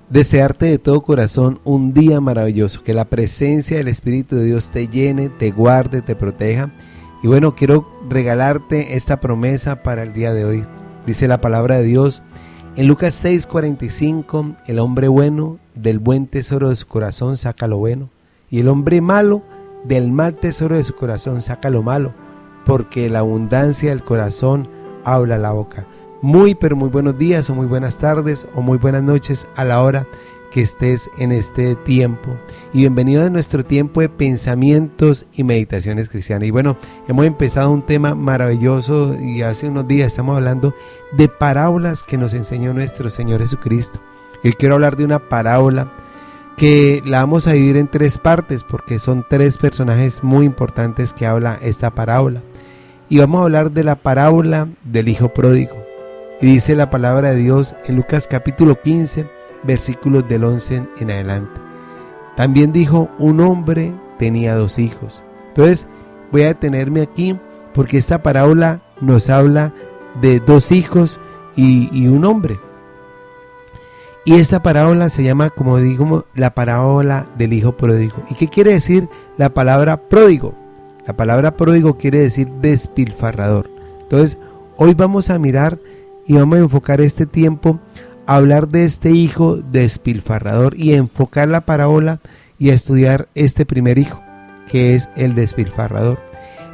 desearte de todo corazón un día maravilloso, que la presencia del Espíritu de Dios te llene, te guarde, te proteja. Y bueno, quiero regalarte esta promesa para el día de hoy. Dice la palabra de Dios en Lucas 6:45, el hombre bueno del buen tesoro de su corazón saca lo bueno, y el hombre malo del mal tesoro de su corazón saca lo malo, porque la abundancia del corazón habla la boca. Pero muy buenos días o muy buenas tardes o muy buenas noches a la hora que estés en este tiempo. Y bienvenido a nuestro tiempo de pensamientos y meditaciones cristianas. Y bueno, hemos empezado un tema maravilloso y hace unos días estamos hablando de parábolas que nos enseñó nuestro Señor Jesucristo. Hoy quiero hablar de una parábola que la vamos a dividir en tres partes porque son tres personajes muy importantes que habla esta parábola. Y vamos a hablar de la parábola del hijo pródigo. Y dice la palabra de Dios en Lucas capítulo 15, versículos del 11 en adelante. También dijo, un hombre tenía 2 hijos. Entonces voy a detenerme aquí porque esta parábola nos habla de 2 hijos y un hombre. Y esta parábola se llama, como digo, la parábola del hijo pródigo. ¿Y qué quiere decir la palabra pródigo? La palabra pródigo quiere decir despilfarrador. Entonces hoy vamos a mirar y vamos a enfocar este tiempo a hablar de este hijo despilfarrador y enfocar la parábola y a estudiar este primer hijo, que es el despilfarrador.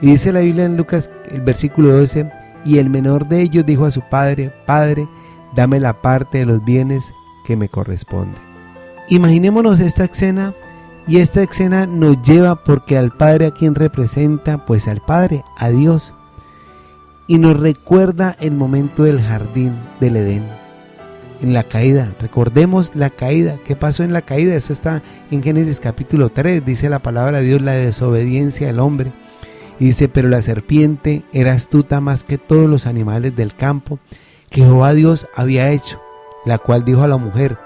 Y dice la Biblia en Lucas, el versículo 12, y el menor de ellos dijo a su padre, Padre, dame la parte de los bienes que me corresponde. Imaginémonos esta escena, y esta escena nos lleva porque al Padre, a quien representa, pues al Padre, a Dios. Y nos recuerda el momento del jardín del Edén, en la caída. Recordemos la caída. ¿Qué pasó en la caída? Eso está en Génesis capítulo 3. Dice la palabra de Dios, la desobediencia del hombre. Y dice, pero la serpiente era astuta más que todos los animales del campo que Jehová Dios había hecho, la cual dijo a la mujer,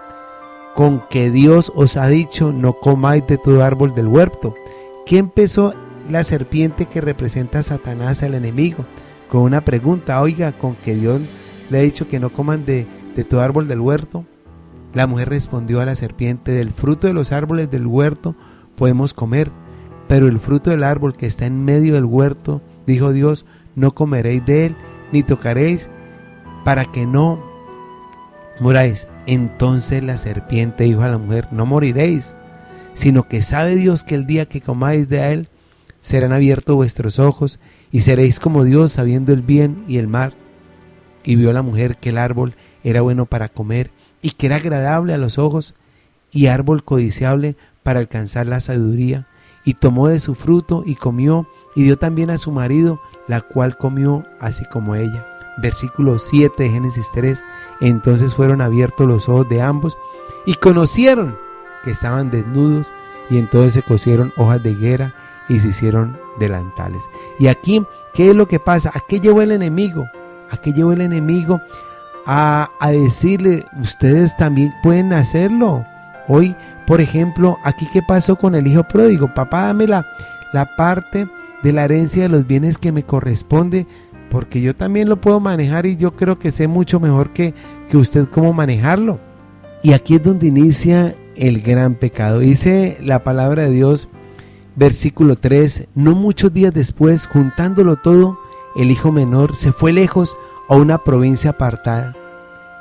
con que Dios os ha dicho, no comáis de todo árbol del huerto. ¿Qué empezó la serpiente que representa a Satanás, al enemigo? Con una pregunta, oiga, con que Dios le ha dicho que no coman de todo árbol del huerto. La mujer respondió a la serpiente, del fruto de los árboles del huerto podemos comer, pero el fruto del árbol que está en medio del huerto, dijo Dios, no comeréis de él, ni tocaréis, para que no moráis. Entonces la serpiente dijo a la mujer, no moriréis, sino que sabe Dios que el día que comáis de él, serán abiertos vuestros ojos, y seréis como Dios, sabiendo el bien y el mal. Y vio la mujer que el árbol era bueno para comer, y que era agradable a los ojos, y árbol codiciable para alcanzar la sabiduría. Y tomó de su fruto, y comió, y dio también a su marido, la cual comió así como ella. Versículo 7 de Génesis 3. Entonces fueron abiertos los ojos de ambos, y conocieron que estaban desnudos, y entonces se cosieron hojas de higuera, y se hicieron delantales. Y aquí, ¿qué es lo que pasa? ¿A qué llevó el enemigo? ¿A qué llevó el enemigo? A decirle, ustedes también pueden hacerlo. Hoy, por ejemplo, aquí ¿qué pasó con el hijo pródigo? Papá, dame la parte de la herencia de los bienes que me corresponde, porque yo también lo puedo manejar y yo creo que sé mucho mejor que usted cómo manejarlo. Y aquí es donde inicia el gran pecado. Dice la palabra de Dios, versículo 3, no muchos días después, juntándolo todo, el hijo menor se fue lejos a una provincia apartada,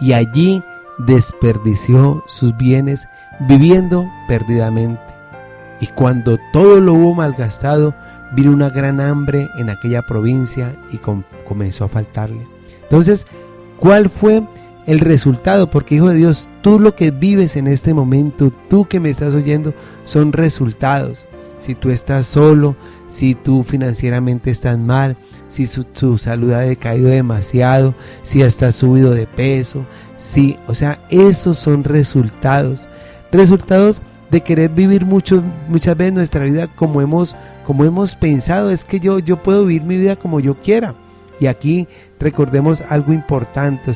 y allí desperdició sus bienes viviendo perdidamente. Y cuando todo lo hubo malgastado, vino una gran hambre en aquella provincia y comenzó a faltarle. Entonces, ¿cuál fue el resultado? Porque, hijo de Dios, tú lo que vives en este momento, tú que me estás oyendo, son resultados. Si tú estás solo, si tú financieramente estás mal, si tu salud ha decaído demasiado, si estás subido de peso, esos son resultados de querer vivir muchas veces nuestra vida como hemos pensado. Es que yo puedo vivir mi vida como yo quiera. Y aquí recordemos algo importante,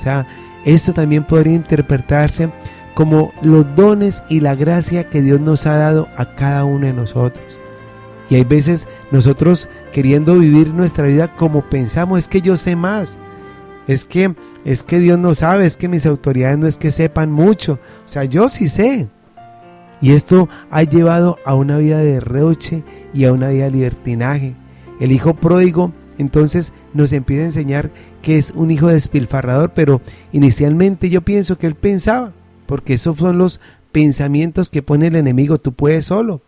esto también podría interpretarse como los dones y la gracia que Dios nos ha dado a cada uno de nosotros. Y hay veces nosotros queriendo vivir nuestra vida como pensamos, es que yo sé más, es que es que Dios no sabe, es que mis autoridades no es que sepan mucho, o sea, yo sí sé. Y esto ha llevado a una vida de derroche y a una vida de libertinaje. El hijo pródigo entonces nos empieza a enseñar que es un hijo despilfarrador, pero inicialmente yo pienso que él pensaba, porque esos son los pensamientos que pone el enemigo: tú puedes solo,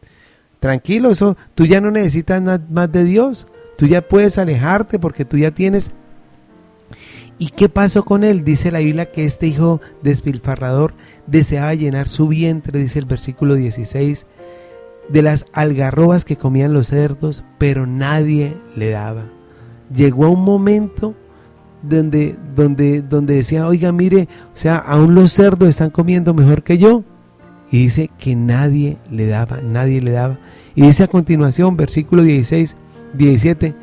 tranquilo, eso, tú ya no necesitas más de Dios, tú ya puedes alejarte porque tú ya tienes. ¿Y qué pasó con él? Dice la Biblia que este hijo despilfarrador deseaba llenar su vientre, dice el versículo 16, de las algarrobas que comían los cerdos, pero nadie le daba. Llegó a un momento donde decía: oiga, mire, o sea, aún los cerdos están comiendo mejor que yo. Y dice que nadie le daba. Y dice a continuación, versículo 16, 17,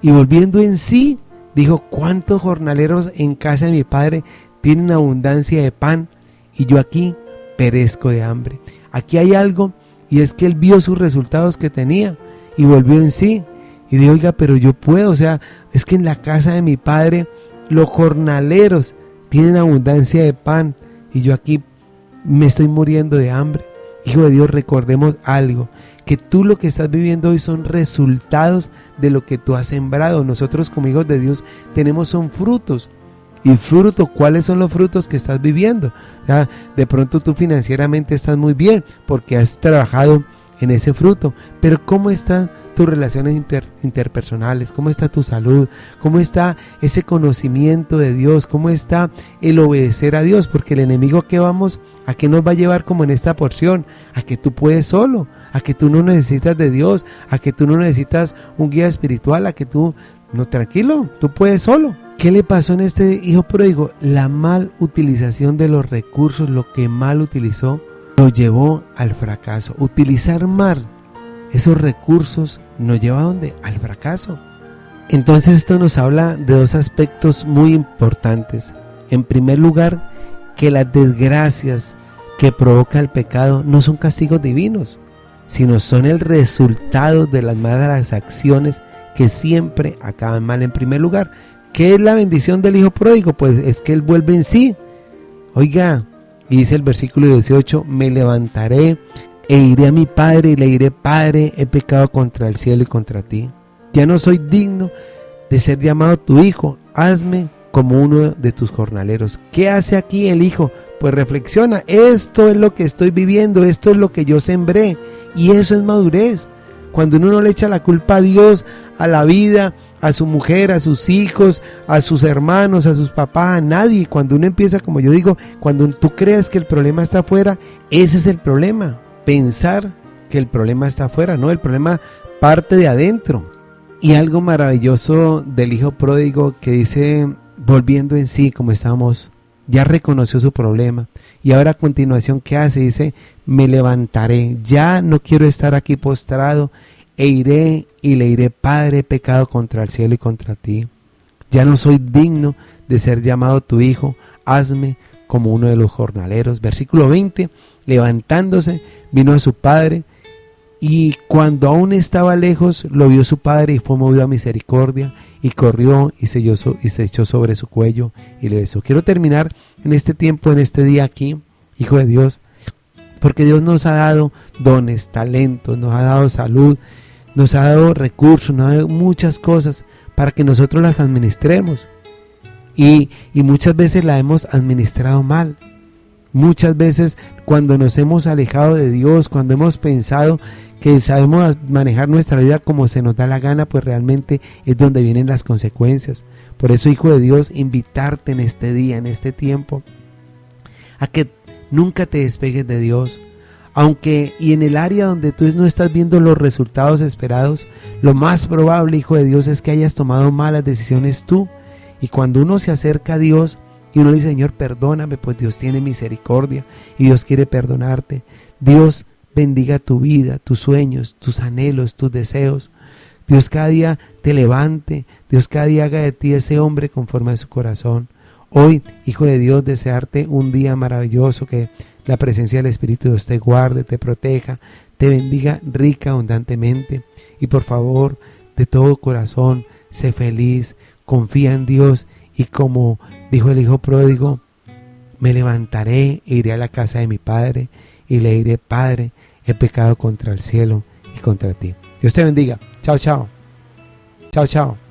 y volviendo en sí, dijo: ¿cuántos jornaleros en casa de mi padre tienen abundancia de pan y yo aquí perezco de hambre? Aquí hay algo, y es que él vio sus resultados que tenía y volvió en sí y dijo: oiga, pero yo puedo, o sea, es que en la casa de mi padre los jornaleros tienen abundancia de pan y yo aquí me estoy muriendo de hambre. Hijo de Dios, recordemos algo, que tú lo que estás viviendo hoy son resultados de lo que tú has sembrado. Nosotros como hijos de Dios son frutos. ¿Y fruto? ¿Cuáles son los frutos que estás viviendo? O sea, de pronto tú financieramente estás muy bien porque has trabajado en ese fruto, pero ¿cómo están tus relaciones interpersonales? ¿Cómo está tu salud? ¿Cómo está ese conocimiento de Dios? ¿Cómo está el obedecer a Dios? Porque el enemigo, ¿a qué nos va a llevar como en esta porción? A que tú puedes solo, a que tú no necesitas de Dios, a que tú no necesitas un guía espiritual, a que tú, no, tranquilo, tú puedes solo. ¿Qué le pasó en este hijo pródigo? La mal utilización de los recursos, lo que mal utilizó, lo llevó al fracaso. Utilizar mal esos recursos nos lleva ¿a dónde? Al fracaso. Entonces esto nos habla de dos aspectos muy importantes. En primer lugar, que las desgracias que provoca el pecado no son castigos divinos, sino son el resultado de las malas acciones que siempre acaban mal. En primer lugar, ¿qué es la bendición del hijo pródigo? Pues es que él vuelve en sí. Oiga, y dice el versículo 18: me levantaré e iré a mi padre y le diré: Padre, he pecado contra el cielo y contra ti. Ya no soy digno de ser llamado tu hijo, hazme como uno de tus jornaleros. ¿Qué hace aquí el hijo? Pues reflexiona: esto es lo que estoy viviendo, esto es lo que yo sembré, y eso es madurez. Cuando uno no le echa la culpa a Dios, a la vida, a su mujer, a sus hijos, a sus hermanos, a sus papás, a nadie. Cuando uno empieza, como yo digo, cuando tú creas que el problema está afuera, ese es el problema. Pensar que el problema está afuera, no, el problema parte de adentro. Y algo maravilloso del hijo pródigo que dice, volviendo en sí, como estamos, ya reconoció su problema. Y ahora a continuación, ¿qué hace? Dice: me levantaré, ya no quiero estar aquí postrado, e iré y le diré: Padre, he pecado contra el cielo y contra ti. Ya no soy digno de ser llamado tu hijo, hazme como uno de los jornaleros. Versículo 20, levantándose, vino a su padre, y cuando aún estaba lejos, lo vio su padre y fue movido a misericordia, y corrió y se echó sobre su cuello y le besó. Quiero terminar en este tiempo, en este día aquí, hijo de Dios, porque Dios nos ha dado dones, talentos, nos ha dado salud, nos ha dado recursos, nos ha dado muchas cosas para que nosotros las administremos. Y muchas veces la hemos administrado mal. Muchas veces cuando nos hemos alejado de Dios, cuando hemos pensado que sabemos manejar nuestra vida como se nos da la gana, pues realmente es donde vienen las consecuencias. Por eso, hijo de Dios, invitarte en este día, en este tiempo, a que nunca te despegues de Dios. Aunque y en el área donde tú no estás viendo los resultados esperados, lo más probable, hijo de Dios, es que hayas tomado malas decisiones tú. Y cuando uno se acerca a Dios y uno dice: Señor, perdóname, pues Dios tiene misericordia y Dios quiere perdonarte. Dios bendiga tu vida, tus sueños, tus anhelos, tus deseos. Dios cada día te levante, Dios cada día haga de ti ese hombre conforme a su corazón. Hoy, hijo de Dios, desearte un día maravilloso, que la presencia del Espíritu de Dios te guarde, te proteja, te bendiga rica, abundantemente. Y por favor, de todo corazón, sé feliz, confía en Dios Y como dijo el hijo pródigo, me levantaré e iré a la casa de mi padre y le diré: Padre, he pecado contra el cielo y contra ti. Dios te bendiga. Chao, chao. Chao, chao.